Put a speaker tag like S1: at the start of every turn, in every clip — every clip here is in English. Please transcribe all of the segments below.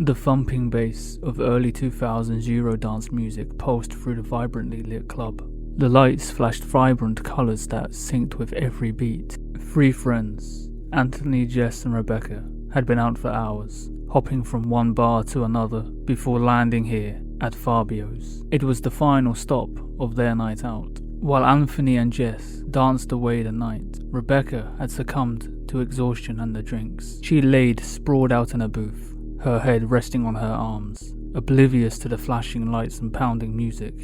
S1: The thumping bass of early 2000s Eurodance music pulsed through the vibrantly lit club. The lights flashed vibrant colours that synced with every beat. Three friends, Anthony, Jess and Rebecca, had been out for hours, hopping from one bar to another before landing here at Fabio's. It was the final stop of their night out. While Anthony and Jess danced away the night, Rebecca had succumbed to exhaustion and the drinks. She laid sprawled out in a booth, her head resting on her arms, oblivious to the flashing lights and pounding music.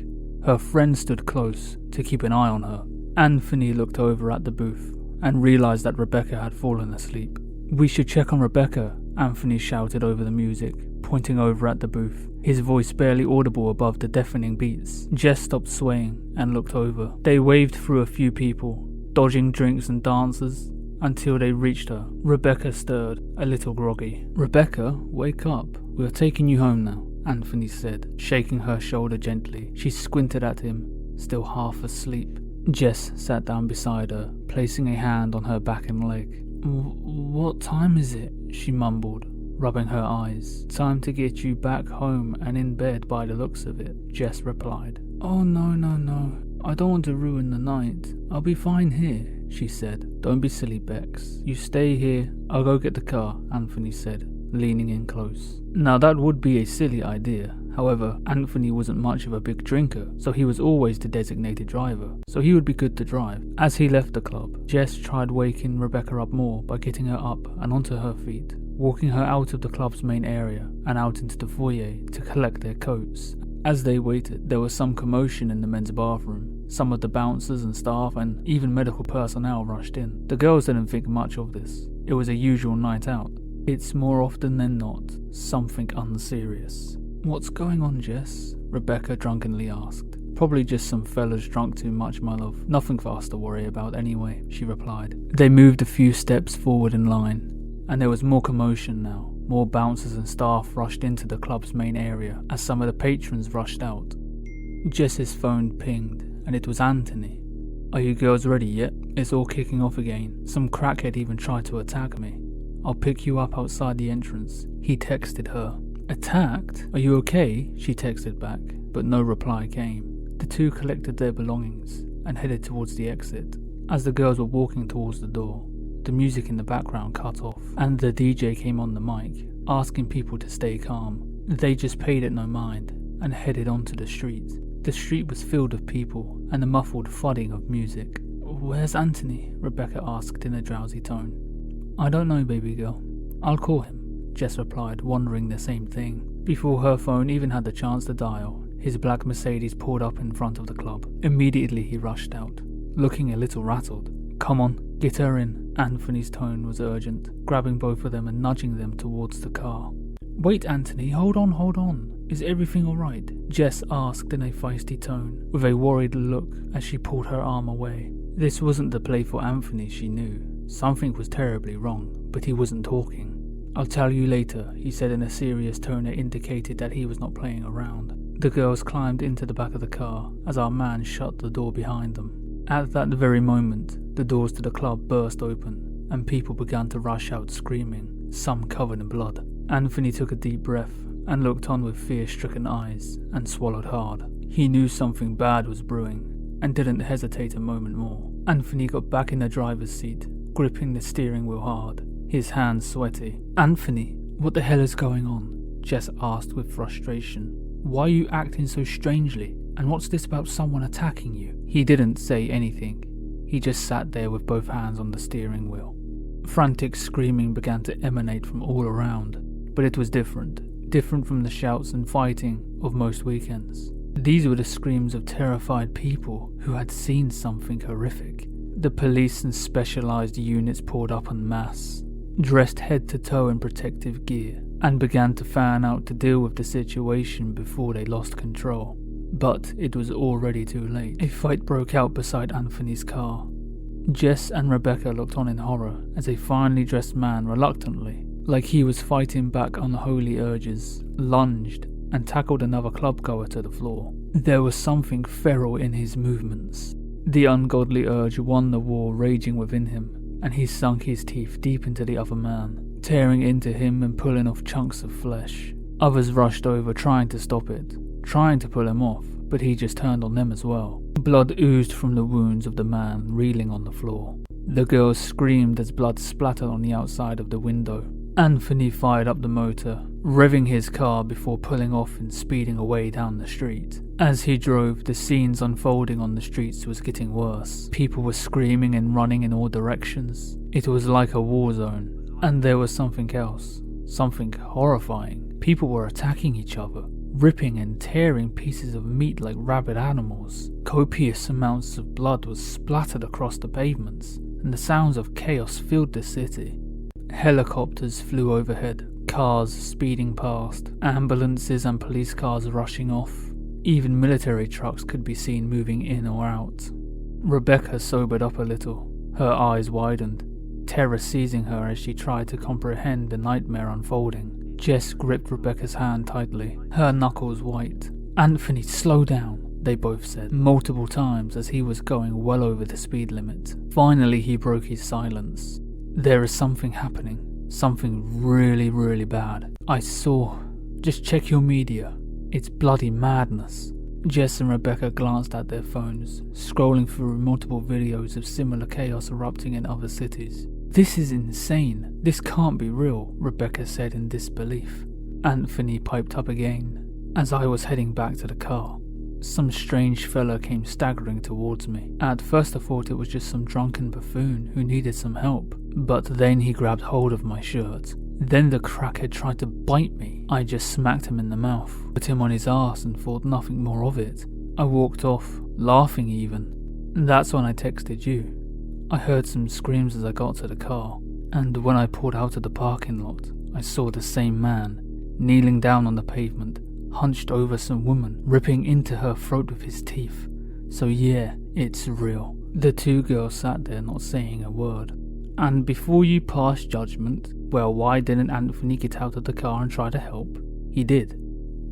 S1: Her friend stood close to keep an eye on her. Anthony looked over at the booth and realized that Rebecca had fallen asleep. "We should check on Rebecca," Anthony shouted over the music, pointing over at the booth, his voice barely audible above the deafening beats. Jess stopped swaying and looked over. They waved through a few people, dodging drinks and dancers, until they reached her. Rebecca stirred, a little groggy. "Rebecca, wake up. We are taking you home now," Anthony said, shaking her shoulder gently. She squinted at him, still half asleep. Jess sat down beside her, placing a hand on her back and leg. What time is it?" she mumbled, rubbing her eyes. "Time to get you back home and in bed by the looks of it," Jess replied. "Oh no. I don't want to ruin the night. I'll be fine here," she said. "Don't be silly, Bex. You stay here. I'll go get the car," Anthony said, leaning in close. Now that would be a silly idea. However, Anthony wasn't much of a big drinker, so he was always the designated driver, so he would be good to drive. As he left the club, Jess tried waking Rebecca up more by getting her up and onto her feet, walking her out of the club's main area and out into the foyer to collect their coats. As they waited, there was some commotion in the men's bathroom. Some of the bouncers and staff and even medical personnel rushed in. The girls didn't think much of this. It was a usual night out. It's more often than not something unserious. "What's going on, Jess?" Rebecca drunkenly asked. "Probably just some fellas drunk too much, my love. Nothing for us to worry about anyway," she replied. They moved a few steps forward in line, and there was more commotion now. More bouncers and staff rushed into the club's main area as some of the patrons rushed out. Jess's phone pinged, and it was Anthony. "Are you girls ready yet? It's all kicking off again. Some crackhead even tried to attack me. I'll pick you up outside the entrance," he texted her. "Attacked? Are you okay?" she texted back, but no reply came. The two collected their belongings and headed towards the exit. As the girls were walking towards the door, the music in the background cut off, and the DJ came on the mic, asking people to stay calm. They just paid it no mind and headed onto the street. The street was filled with people and the muffled thudding of music. "Where's Anthony?" Rebecca asked in a drowsy tone. "I don't know, baby girl. I'll call him," Jess replied, wondering the same thing. Before her phone even had the chance to dial, his black Mercedes pulled up in front of the club. Immediately he rushed out, looking a little rattled. "Come on, get her in." Anthony's tone was urgent, grabbing both of them and nudging them towards the car. "Wait, Anthony, hold on. Is everything alright?" Jess asked in a feisty tone, with a worried look as she pulled her arm away. This wasn't the playful Anthony she knew. Something was terribly wrong, but he wasn't talking. "I'll tell you later," he said in a serious tone that indicated that he was not playing around. The girls climbed into the back of the car as our man shut the door behind them. At that very moment, the doors to the club burst open, and people began to rush out screaming, some covered in blood. Anthony took a deep breath and looked on with fear-stricken eyes and swallowed hard. He knew something bad was brewing and didn't hesitate a moment more. Anthony got back in the driver's seat, gripping the steering wheel hard, his hands sweaty. "Anthony, what the hell is going on?" Jess asked with frustration. "Why are you acting so strangely? And what's this about someone attacking you?" He didn't say anything. He just sat there with both hands on the steering wheel. Frantic screaming began to emanate from all around, but it was different from the shouts and fighting of most weekends. These were the screams of terrified people who had seen something horrific. The police and specialized units poured up en masse, dressed head to toe in protective gear, and began to fan out to deal with the situation before they lost control. But it was already too late. A fight broke out beside Anthony's car. Jess and Rebecca looked on in horror as a finely dressed man reluctantly, like he was fighting back unholy urges, lunged and tackled another clubgoer to the floor. There was something feral in his movements. The ungodly urge won the war raging within him, and he sunk his teeth deep into the other man, tearing into him and pulling off chunks of flesh. Others rushed over trying to stop it, trying to pull him off, but he just turned on them as well. Blood oozed from the wounds of the man reeling on the floor. The girls screamed as blood splattered on the outside of the window. Anthony fired up the motor, revving his car before pulling off and speeding away down the street. As he drove, the scenes unfolding on the streets was getting worse. People were screaming and running in all directions. It was like a war zone. And there was something else, something horrifying. People were attacking each other, ripping and tearing pieces of meat like rabid animals. Copious amounts of blood was splattered across the pavements, and the sounds of chaos filled the city. Helicopters flew overhead, cars speeding past, ambulances and police cars rushing off. Even military trucks could be seen moving in or out. Rebecca sobered up a little, her eyes widened, terror seizing her as she tried to comprehend the nightmare unfolding. Jess gripped Rebecca's hand tightly, her knuckles white. "Anthony, slow down," they both said, multiple times as he was going well over the speed limit. Finally he broke his silence. "There is something happening. Something really, really bad. I saw. Just check your media. It's bloody madness." Jess and Rebecca glanced at their phones, scrolling through multiple videos of similar chaos erupting in other cities. "This is insane. This can't be real," Rebecca said in disbelief. Anthony piped up again. As I was heading back to the car, some strange fella came staggering towards me. At first I thought it was just some drunken buffoon who needed some help, but then he grabbed hold of my shirt. Then the crackhead tried to bite me. I just smacked him in the mouth, put him on his ass and thought nothing more of it. I walked off, laughing even. That's when I texted you. I heard some screams as I got to the car, and when I pulled out of the parking lot, I saw the same man, kneeling down on the pavement, hunched over some woman, ripping into her throat with his teeth. So yeah, it's real. The two girls sat there not saying a word. "And before you pass judgment, well, why didn't Anthony get out of the car and try to help?" "He did."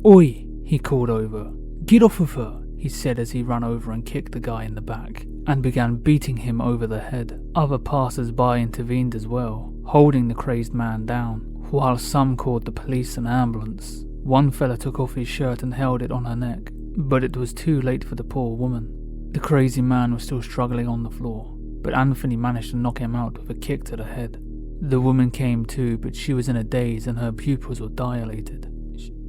S1: "Oi," he called over. "Get off of her," he said as he ran over and kicked the guy in the back, and began beating him over the head. Other passers-by intervened as well, holding the crazed man down, while some called the police and ambulance. One fella took off his shirt and held it on her neck, but it was too late for the poor woman. The crazy man was still struggling on the floor, but Anthony managed to knock him out with a kick to the head. The woman came to, but she was in a daze and her pupils were dilated.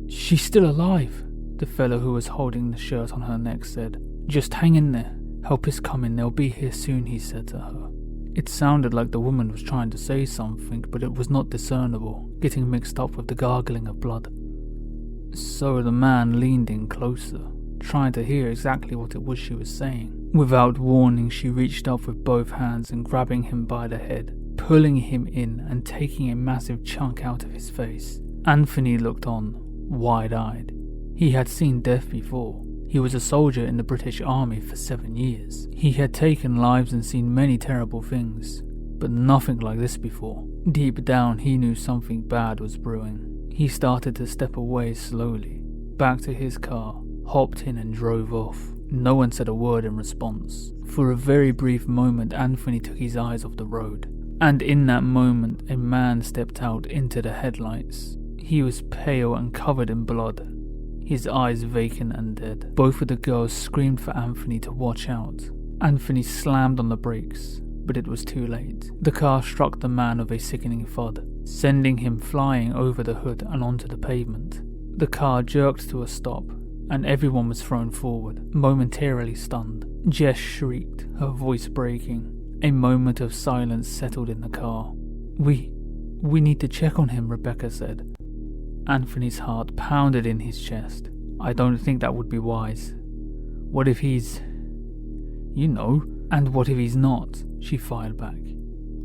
S1: She's still alive," the fellow who was holding the shirt on her neck said. "Just hang in there. Help is coming, they'll be here soon," he said to her. It sounded like the woman was trying to say something, but it was not discernible, getting mixed up with the gargling of blood. So the man leaned in closer, trying to hear exactly what it was she was saying. Without warning, she reached up with both hands and grabbing him by the head, pulling him in and taking a massive chunk out of his face. Anthony looked on, wide-eyed. He had seen death before. He was a soldier in the British Army for 7 years. He had taken lives and seen many terrible things, but nothing like this before. Deep down, he knew something bad was brewing. He started to step away slowly, back to his car, hopped in and drove off. No one said a word in response. For a very brief moment, Anthony took his eyes off the road, and in that moment, a man stepped out into the headlights. He was pale and covered in blood, his eyes vacant and dead. Both of the girls screamed for Anthony to watch out. Anthony slammed on the brakes, but it was too late. The car struck the man with a sickening thud, sending him flying over the hood and onto the pavement. The car jerked to a stop, and everyone was thrown forward, momentarily stunned. Jess shrieked, her voice breaking. A moment of silence settled in the car. We need to check on him," Rebecca said. Anthony's heart pounded in his chest. "I don't think that would be wise. What if he's... you know, and what if he's not?" she fired back.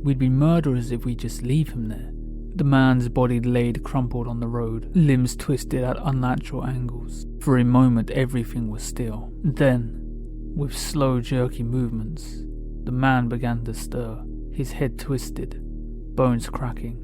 S1: "We'd be murderers if we just leave him there." The man's body laid crumpled on the road, limbs twisted at unnatural angles. For a moment everything was still. Then, with slow jerky movements, the man began to stir, his head twisted, bones cracking,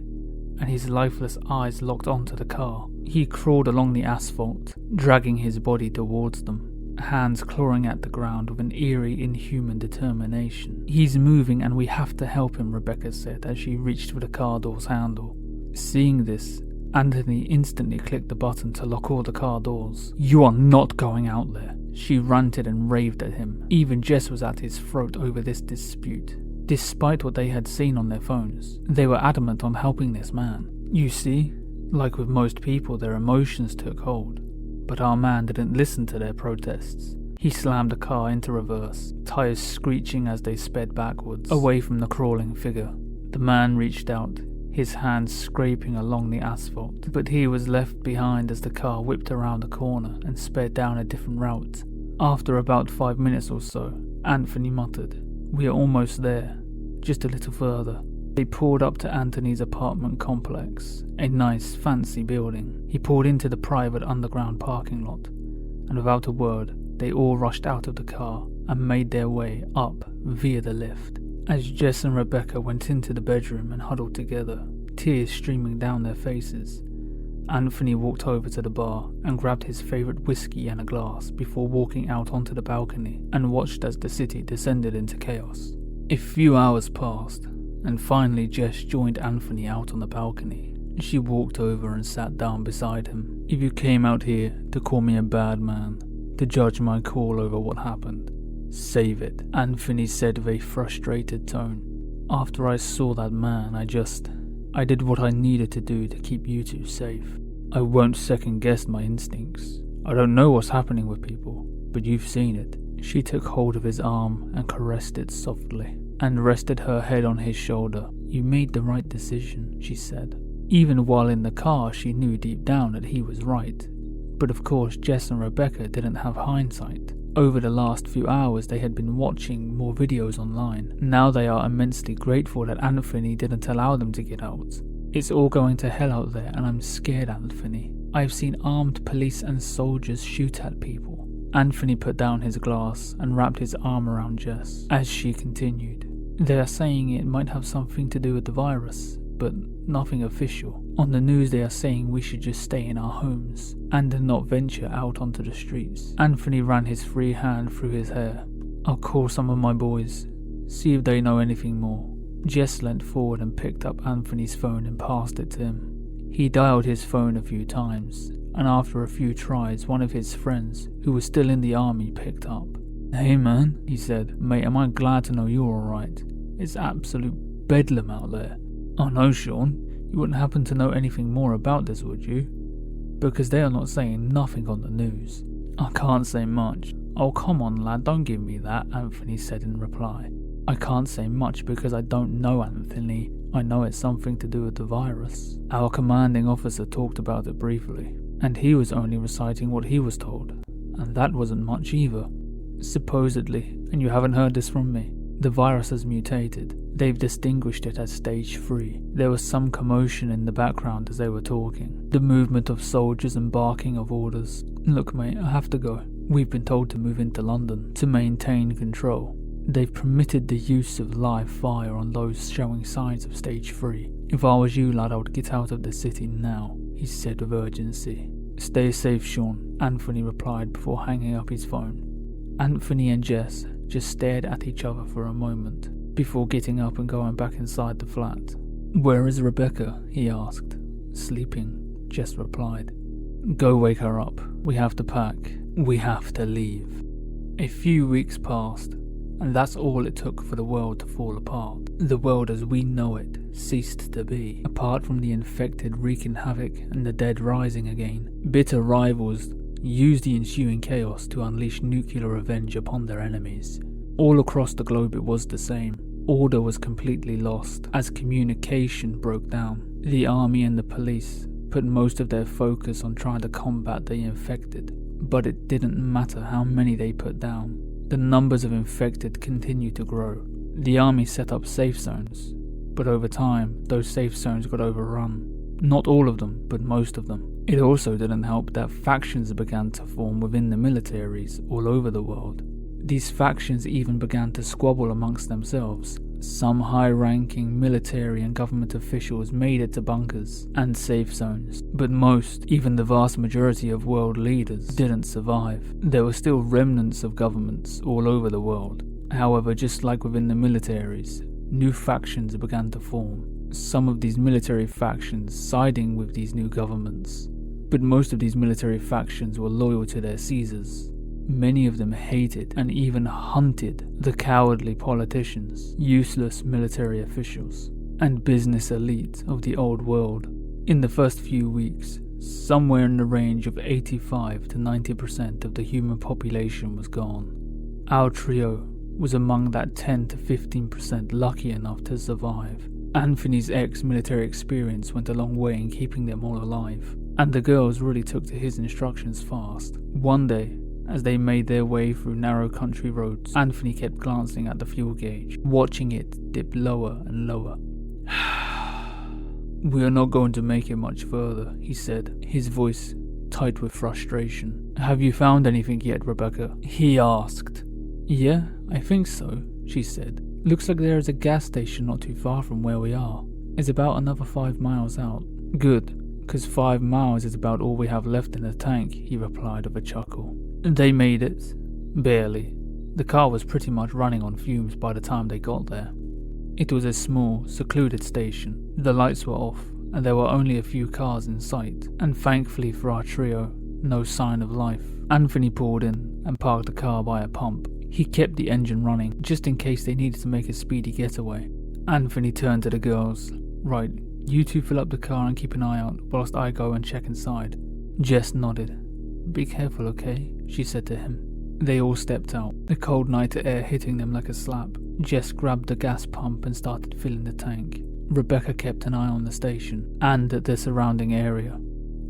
S1: and his lifeless eyes locked onto the car. He crawled along the asphalt, dragging his body towards them, hands clawing at the ground with an eerie, inhuman determination. "He's moving and we have to help him," Rebecca said as she reached for the car door's handle. Seeing this, Anthony instantly clicked the button to lock all the car doors. "You are not going out there," she ranted and raved at him. Even Jess was at his throat over this dispute. Despite what they had seen on their phones, they were adamant on helping this man. You see, like with most people, their emotions took hold. But our man didn't listen to their protests. He slammed the car into reverse, tires screeching as they sped backwards, away from the crawling figure. The man reached out, his hands scraping along the asphalt, but he was left behind as the car whipped around the corner and sped down a different route. After about 5 minutes or so, Anthony muttered, "We are almost there, just a little further." They pulled up to Anthony's apartment complex, a nice, fancy building. He pulled into the private underground parking lot, and without a word, they all rushed out of the car and made their way up via the lift. As Jess and Rebecca went into the bedroom and huddled together, tears streaming down their faces, Anthony walked over to the bar and grabbed his favourite whiskey and a glass before walking out onto the balcony and watched as the city descended into chaos. A few hours passed, and finally Jess joined Anthony out on the balcony. She walked over and sat down beside him. "If you came out here to call me a bad man, to judge my call over what happened, save it," Anthony said with a frustrated tone. "After I saw that man, I did what I needed to do to keep you two safe. I won't second guess my instincts. I don't know what's happening with people, but you've seen it." She took hold of his arm and caressed it softly, and rested her head on his shoulder. "You made the right decision," she said. Even while in the car, she knew deep down that he was right. But of course, Jess and Rebecca didn't have hindsight. Over the last few hours, they had been watching more videos online. Now they are immensely grateful that Anthony didn't allow them to get out. "It's all going to hell out there, and I'm scared, Anthony. I've seen armed police and soldiers shoot at people." Anthony put down his glass and wrapped his arm around Jess as she continued. "They are saying it might have something to do with the virus, but nothing official. On the news they are saying we should just stay in our homes and not venture out onto the streets." Anthony ran his free hand through his hair. "I'll call some of my boys, see if they know anything more." Jess leant forward and picked up Anthony's phone and passed it to him. He dialed his phone a few times, and after a few tries, one of his friends, who was still in the army, picked up. "Hey man," he said, "mate, am I glad to know you're alright. It's absolute bedlam out there." "Oh no, Sean, you wouldn't happen to know anything more about this, would you? Because they are not saying nothing on the news." "I can't say much." "Oh come on lad, don't give me that," Anthony said in reply. "I can't say much because I don't know, Anthony. I know it's something to do with the virus. Our commanding officer talked about it briefly, and he was only reciting what he was told, and that wasn't much either. Supposedly, and you haven't heard this from me, the virus has mutated. They've distinguished it as stage 3. There was some commotion in the background as they were talking. The movement of soldiers and barking of orders. Look mate, I have to go. We've been told to move into London to maintain control. They've permitted the use of live fire on those showing signs of stage 3. If I was you lad, I would get out of the city now," he said with urgency. "Stay safe, Sean," Anthony replied before hanging up his phone. Anthony and Jess just stared at each other for a moment, before getting up and going back inside the flat. "Where is Rebecca?" he asked. "Sleeping," Jess replied. "Go wake her up. We have to pack. We have to leave." A few weeks passed, and that's all it took for the world to fall apart. The world as we know it ceased to be, apart from the infected wreaking havoc and the dead rising again. Bitter rivals used the ensuing chaos to unleash nuclear revenge upon their enemies. All across the globe it was the same. Order was completely lost as communication broke down. The army and the police put most of their focus on trying to combat the infected, but it didn't matter how many they put down. The numbers of infected continued to grow. The army set up safe zones, but over time, those safe zones got overrun. Not all of them, but most of them. It also didn't help that factions began to form within the militaries all over the world. These factions even began to squabble amongst themselves. Some high-ranking military and government officials made it to bunkers and safe zones, but most, even the vast majority of world leaders, didn't survive. There were still remnants of governments all over the world. However, just like within the militaries, new factions began to form. some of these military factions siding with these new governments, but most of these military factions were loyal to their Caesars. Many of them hated and even hunted the cowardly politicians, useless military officials, and business elite of the old world. In the first few weeks, somewhere in the range of 85 to 90% of the human population was gone. Our trio was among that 10 to 15% lucky enough to survive. Anthony's ex-military experience went a long way in keeping them all alive, and the girls really took to his instructions fast. One day, as they made their way through narrow country roads, Anthony kept glancing at the fuel gauge, watching it dip lower and lower. "We are not going to make it much further," he said, his voice tight with frustration. "Have you found anything yet, Rebecca?" he asked. "Yeah, I think so," she said. "Looks like there is a gas station not too far from where we are. It's about another 5 miles out." "Good, 'cause 5 miles is about all we have left in the tank," he replied with a chuckle. They made it. Barely. The car was pretty much running on fumes by the time they got there. It was a small, secluded station. The lights were off, and there were only a few cars in sight, and thankfully for our trio, no sign of life. Anthony pulled in and parked the car by a pump. He kept the engine running, just in case they needed to make a speedy getaway. Anthony turned to the girls. "Right, you two fill up the car and keep an eye out, whilst I go and check inside." Jess nodded. "Be careful, okay?" she said to him. They all stepped out, the cold night air hitting them like a slap. Jess grabbed the gas pump and started filling the tank. Rebecca kept an eye on the station and the surrounding area.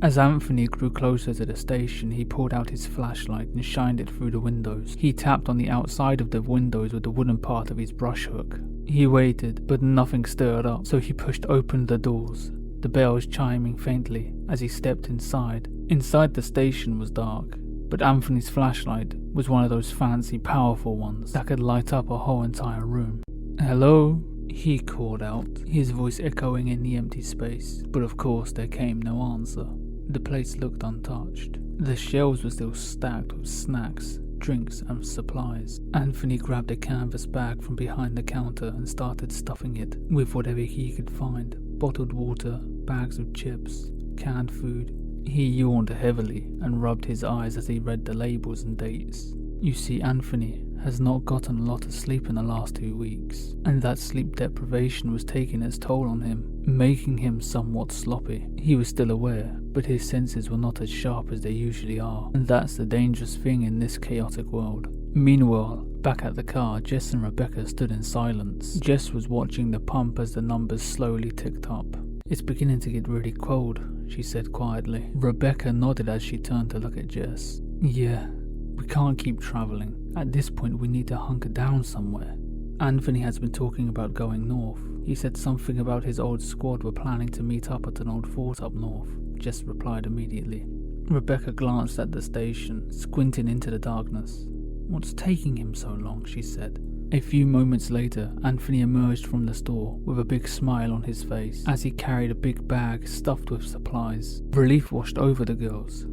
S1: As Anthony grew closer to the station, he pulled out his flashlight and shined it through the windows. He tapped on the outside of the windows with the wooden part of his brush hook. He waited, but nothing stirred up, so he pushed open the doors, the bells chiming faintly as he stepped inside. Inside the station was dark, but Anthony's flashlight was one of those fancy, powerful ones that could light up a whole entire room. "Hello?" he called out, his voice echoing in the empty space, but of course there came no answer. The place looked untouched. The shelves were still stacked with snacks, drinks and supplies. Anthony grabbed a canvas bag from behind the counter and started stuffing it with whatever he could find. Bottled water, bags of chips, canned food. He yawned heavily and rubbed his eyes as he read the labels and dates. You see, Anthony has not gotten a lot of sleep in the last 2 weeks, and that sleep deprivation was taking its toll on him, making him somewhat sloppy. He was still aware, but his senses were not as sharp as they usually are, and that's the dangerous thing in this chaotic world. Meanwhile, back at the car, Jess and Rebecca stood in silence. Jess was watching the pump as the numbers slowly ticked up. "It's beginning to get really cold," she said quietly. Rebecca nodded as she turned to look at Jess. "Yeah, we can't keep traveling. At this point we need to hunker down somewhere. Anthony has been talking about going north. He said something about his old squad were planning to meet up at an old fort up north," Jess replied immediately. Rebecca glanced at the station, squinting into the darkness. "What's taking him so long?" she said. A few moments later, Anthony emerged from the store with a big smile on his face as he carried a big bag stuffed with supplies. Relief washed over the girls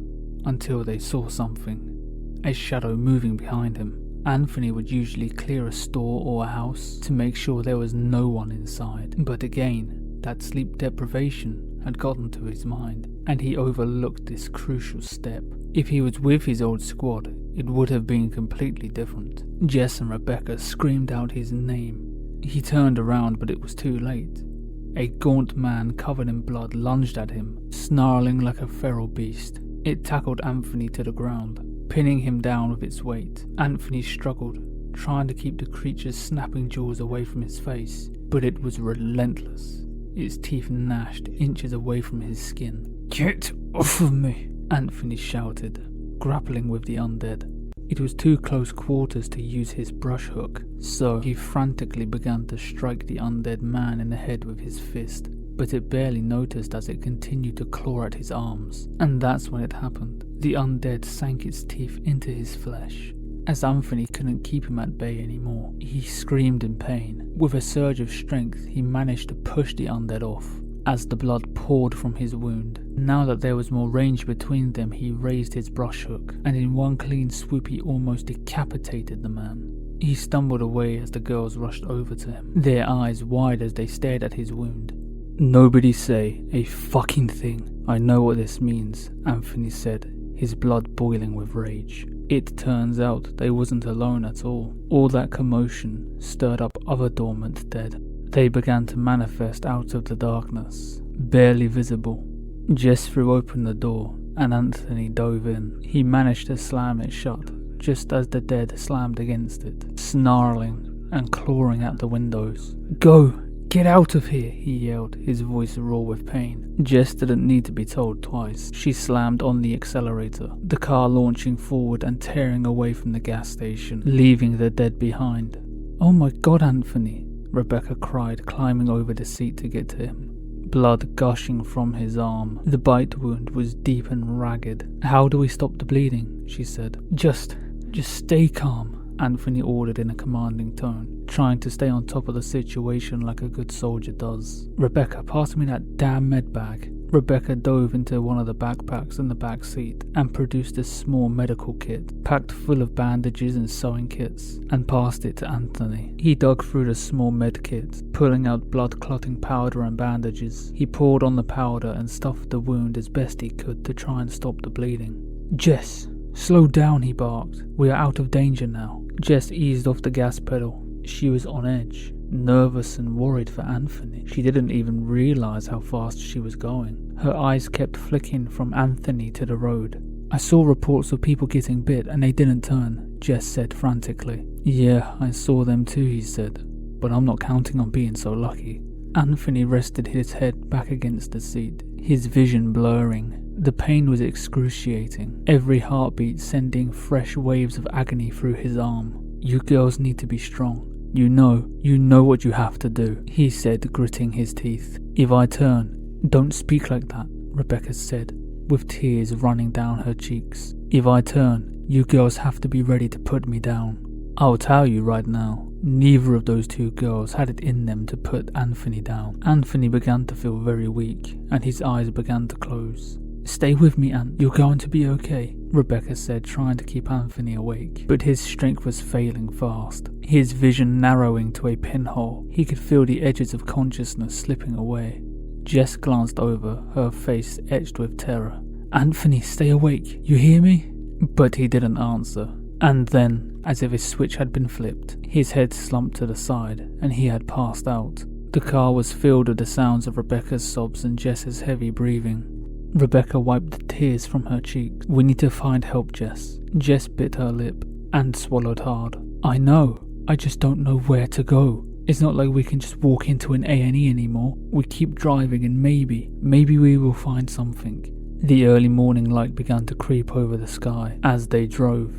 S1: until they saw something. A shadow moving behind him. Anthony would usually clear a store or a house to make sure there was no one inside, but again, that sleep deprivation had gotten to his mind, and he overlooked this crucial step. If he was with his old squad, it would have been completely different. Jess and Rebecca screamed out his name. He turned around, but it was too late. A gaunt man covered in blood lunged at him, snarling like a feral beast. It tackled Anthony to the ground, pinning him down with its weight. Anthony struggled, trying to keep the creature's snapping jaws away from his face, but it was relentless. Its teeth gnashed inches away from his skin. "Get off of me!" Anthony shouted, grappling with the undead. It was too close quarters to use his brush hook, so he frantically began to strike the undead man in the head with his fist, but it barely noticed as it continued to claw at his arms. And that's when it happened. The undead sank its teeth into his flesh. As Anthony couldn't keep him at bay anymore, he screamed in pain. With a surge of strength, he managed to push the undead off as the blood poured from his wound. Now that there was more range between them, he raised his brush hook, and in one clean swoop he almost decapitated the man. He stumbled away as the girls rushed over to him, their eyes wide as they stared at his wound. Nobody say a fucking thing. I know what this means, Anthony said, his blood boiling with rage. It turns out they wasn't alone at all. All that commotion stirred up other dormant dead. They began to manifest out of the darkness, barely visible. Jess threw open the door and Anthony dove in. He managed to slam it shut just as the dead slammed against it, snarling and clawing at the windows. "Go! Get out of here!" he yelled, his voice raw with pain. Jess didn't need to be told twice. She slammed on the accelerator, the car launching forward and tearing away from the gas station, leaving the dead behind. "Oh my God, Anthony!" Rebecca cried, climbing over the seat to get to him. Blood gushing from his arm. The bite wound was deep and ragged. "How do we stop the bleeding?" she said. Just stay calm," Anthony ordered in a commanding tone, trying to stay on top of the situation like a good soldier does. "Rebecca, pass me that damn med bag." Rebecca dove into one of the backpacks in the back seat and produced a small medical kit, packed full of bandages and sewing kits, and passed it to Anthony. He dug through the small med kit, pulling out blood-clotting powder and bandages. He poured on the powder and stuffed the wound as best he could to try and stop the bleeding. "Jess, slow down," he barked. "We are out of danger now." Jess eased off the gas pedal. She was on edge, nervous and worried for Anthony. She didn't even realize how fast she was going. Her eyes kept flicking from Anthony to the road. "I saw reports of people getting bit and they didn't turn," Jess said frantically. "Yeah, I saw them too," he said, "but I'm not counting on being so lucky." Anthony rested his head back against the seat, his vision blurring. The pain was excruciating, every heartbeat sending fresh waves of agony through his arm. "You girls need to be strong. You know what you have to do," he said, gritting his teeth. "If I turn..." "Don't speak like that," Rebecca said, with tears running down her cheeks. "If I turn, you girls have to be ready to put me down. I'll tell you right now, neither of those two girls had it in them to put Anthony down." Anthony began to feel very weak, and his eyes began to close. "Stay with me, Ant. You're going to be okay," Rebecca said, trying to keep Anthony awake. But his strength was failing fast, his vision narrowing to a pinhole. He could feel the edges of consciousness slipping away. Jess glanced over, her face etched with terror. "Anthony, stay awake. You hear me?" But he didn't answer. And then, as if a switch had been flipped, his head slumped to the side, and he had passed out. The car was filled with the sounds of Rebecca's sobs and Jess's heavy breathing. Rebecca wiped the tears from her cheeks. "We need to find help, Jess." Jess bit her lip and swallowed hard. "I know. I just don't know where to go. It's not like we can just walk into an A&E anymore. We keep driving and maybe we will find something." The early morning light began to creep over the sky as they drove.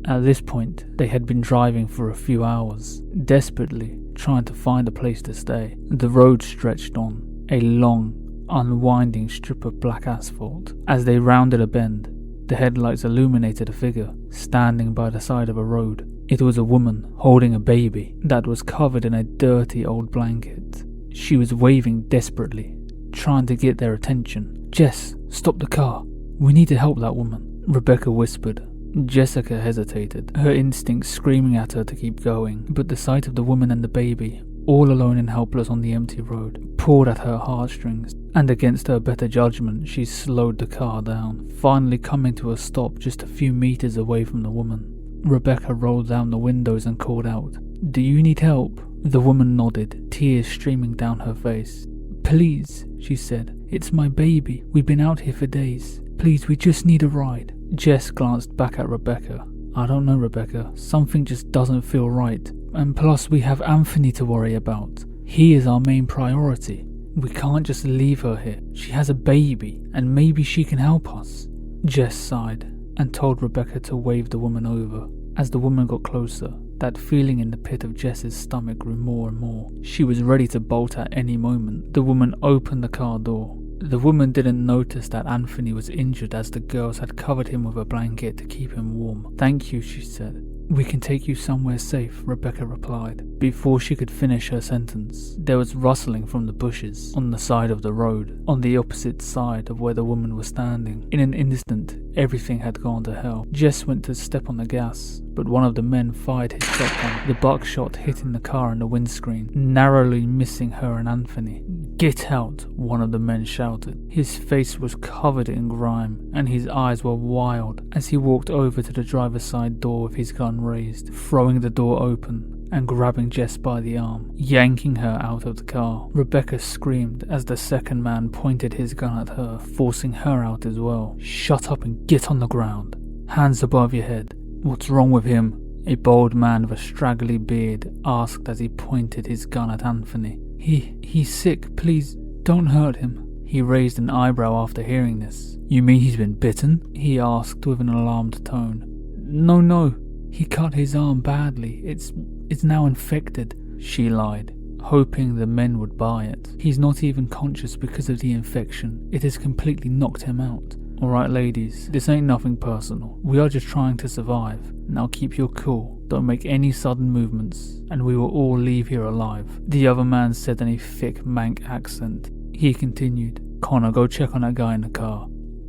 S1: At this point, they had been driving for a few hours, desperately trying to find a place to stay. The road stretched on, a long, unwinding strip of black asphalt. As they rounded a bend, the headlights illuminated a figure standing by the side of a road. It was a woman holding a baby that was covered in a dirty old blanket. She was waving desperately, trying to get their attention. "Jess, stop the car. We need to help that woman," Rebecca whispered. Jessica hesitated, her instincts screaming at her to keep going, but the sight of the woman and the baby, all alone and helpless on the empty road, pulled at her heartstrings, and against her better judgment, she slowed the car down, finally coming to a stop just a few meters away from the woman. Rebecca rolled down the windows and called out, "Do you need help?" The woman nodded, tears streaming down her face. "Please," she said, "it's my baby. We've been out here for days. Please, we just need a ride." Jess glanced back at Rebecca. "I don't know, Rebecca. Something just doesn't feel right. And plus we have Anthony to worry about. He is our main priority. We can't just leave her here. She has a baby, and maybe she can help us." Jess sighed and told Rebecca to wave the woman over. As the woman got closer, that feeling in the pit of Jess's stomach grew more and more. She was ready to bolt at any moment. The woman opened the car door. The woman didn't notice that Anthony was injured as the girls had covered him with a blanket to keep him warm. "Thank you," she said. "We can take you somewhere safe," Rebecca replied. Before she could finish her sentence, there was rustling from the bushes on the side of the road, on the opposite side of where the woman was standing. In an instant, everything had gone to hell. Jess went to step on the gas, but one of the men fired his shotgun, the buckshot hitting the car and the windscreen, narrowly missing her and Anthony. "Get out," one of the men shouted. His face was covered in grime, and his eyes were wild as he walked over to the driver's side door with his gun raised, throwing the door open and grabbing Jess by the arm, yanking her out of the car. Rebecca screamed as the second man pointed his gun at her, forcing her out as well. "Shut up and get on the ground. Hands above your head." "What's wrong with him?" a bald man with a straggly beard asked as he pointed his gun at Anthony. He's sick, please, don't hurt him." He raised an eyebrow after hearing this. "You mean he's been bitten?" he asked with an alarmed tone. No, he cut his arm badly. It's now infected," she lied, hoping the men would buy it. "He's not even conscious because of the infection. It has completely knocked him out." "Alright ladies, this ain't nothing personal. We are just trying to survive. Now keep your cool, don't make any sudden movements, and we will all leave here alive," the other man said in a thick Manc accent. He continued, "Connor, go check on that guy in the car.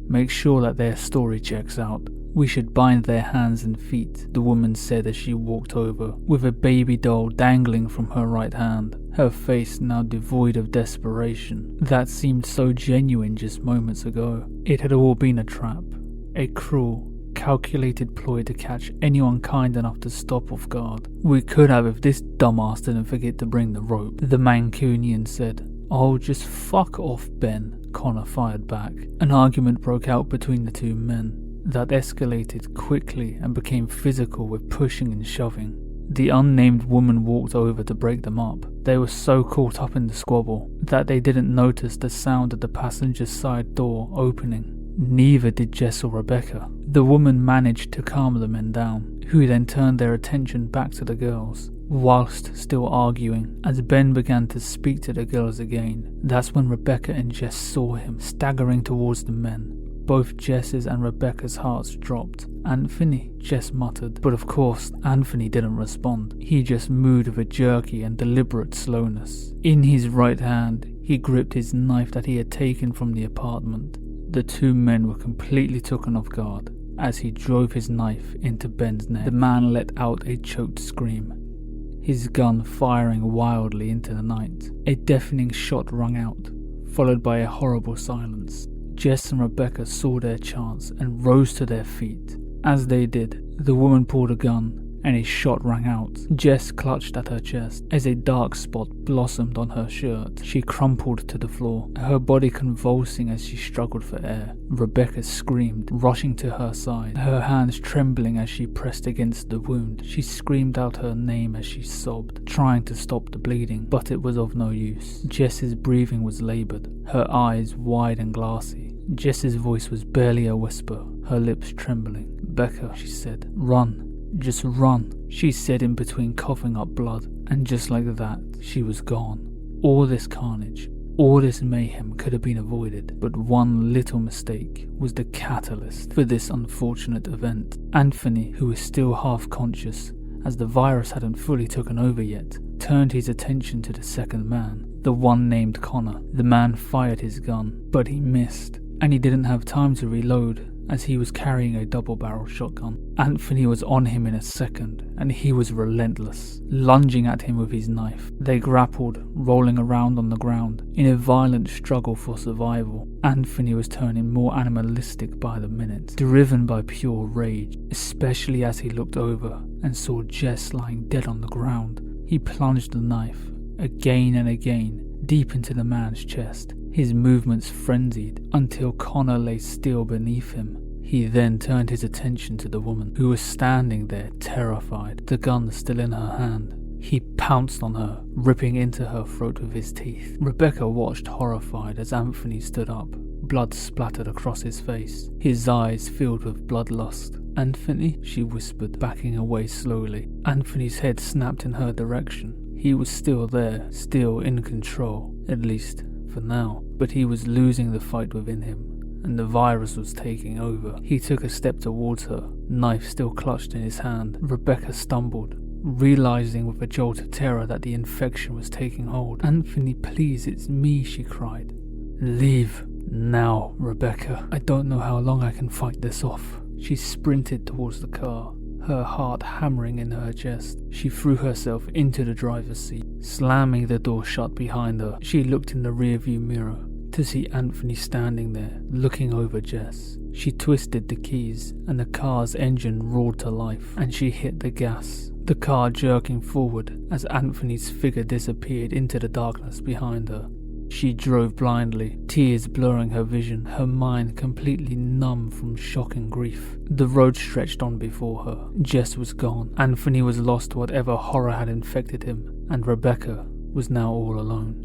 S1: Make sure that their story checks out. We should bind their hands and feet," the woman said as she walked over, with a baby doll dangling from her right hand, her face now devoid of desperation that seemed so genuine just moments ago. It had all been a trap, a cruel, calculated ploy to catch anyone kind enough to stop off guard. "We could have if this dumbass didn't forget to bring the rope," the Mancunian said. "Oh, just fuck off, Ben," Connor fired back. An argument broke out between the two men that escalated quickly and became physical with pushing and shoving. The unnamed woman walked over to break them up. They were so caught up in the squabble that they didn't notice the sound of the passenger's side door opening. Neither did Jess or Rebecca. The woman managed to calm the men down, who then turned their attention back to the girls, whilst still arguing. As Ben began to speak to the girls again, that's when Rebecca and Jess saw him staggering towards the men. Both Jess's and Rebecca's hearts dropped. "Anthony," Jess muttered, but of course Anthony didn't respond. He just moved with a jerky and deliberate slowness. In his right hand, he gripped his knife that he had taken from the apartment. The two men were completely taken off guard as he drove his knife into Ben's neck. The man let out a choked scream, his gun firing wildly into the night. A deafening shot rang out, followed by a horrible silence. Jess and Rebecca saw their chance and rose to their feet. As they did, the woman pulled a gun and a shot rang out. Jess clutched at her chest as a dark spot blossomed on her shirt. She crumpled to the floor, her body convulsing as she struggled for air. Rebecca screamed, rushing to her side, her hands trembling as she pressed against the wound. She screamed out her name as she sobbed, trying to stop the bleeding, but it was of no use. Jess's breathing was labored, her eyes wide and glassy. Jess's voice was barely a whisper, her lips trembling. "Becca," she said, "run. Just run," she said in between coughing up blood, and just like that, she was gone. All this carnage, all this mayhem could have been avoided, but one little mistake was the catalyst for this unfortunate event. Anthony, who was still half conscious, as the virus hadn't fully taken over yet, turned his attention to the second man, the one named Connor. The man fired his gun, but he missed, and he didn't have time to reload, as he was carrying a double-barrel shotgun. Anthony was on him in a second, and he was relentless, lunging at him with his knife. They grappled, rolling around on the ground, in a violent struggle for survival. Anthony was turning more animalistic by the minute, driven by pure rage, especially as he looked over and saw Jess lying dead on the ground. He plunged the knife, again and again, deep into the man's chest, his movements frenzied until Connor lay still beneath him. He then turned his attention to the woman, who was standing there terrified, the gun still in her hand. He pounced on her, ripping into her throat with his teeth. Rebecca watched horrified as Anthony stood up, blood splattered across his face, his eyes filled with bloodlust. "Anthony," she whispered, backing away slowly. Anthony's head snapped in her direction. He was still there, still in control, at least for now, but he was losing the fight within him, and the virus was taking over. He took a step towards her, knife still clutched in his hand. Rebecca stumbled, realizing with a jolt of terror that the infection was taking hold. "Anthony, please, it's me," she cried. "Leave now, Rebecca. I don't know how long I can fight this off." She sprinted towards the car, her heart hammering in her chest. She threw herself into the driver's seat. Slamming the door shut behind her, she looked in the rearview mirror to see Anthony standing there, looking over Jess. She twisted the keys, and the car's engine roared to life, and she hit the gas, the car jerking forward as Anthony's figure disappeared into the darkness behind her. She drove blindly, tears blurring her vision, her mind completely numb from shock and grief. The road stretched on before her. Jess was gone. Anthony was lost to whatever horror had infected him, and Rebecca was now all alone.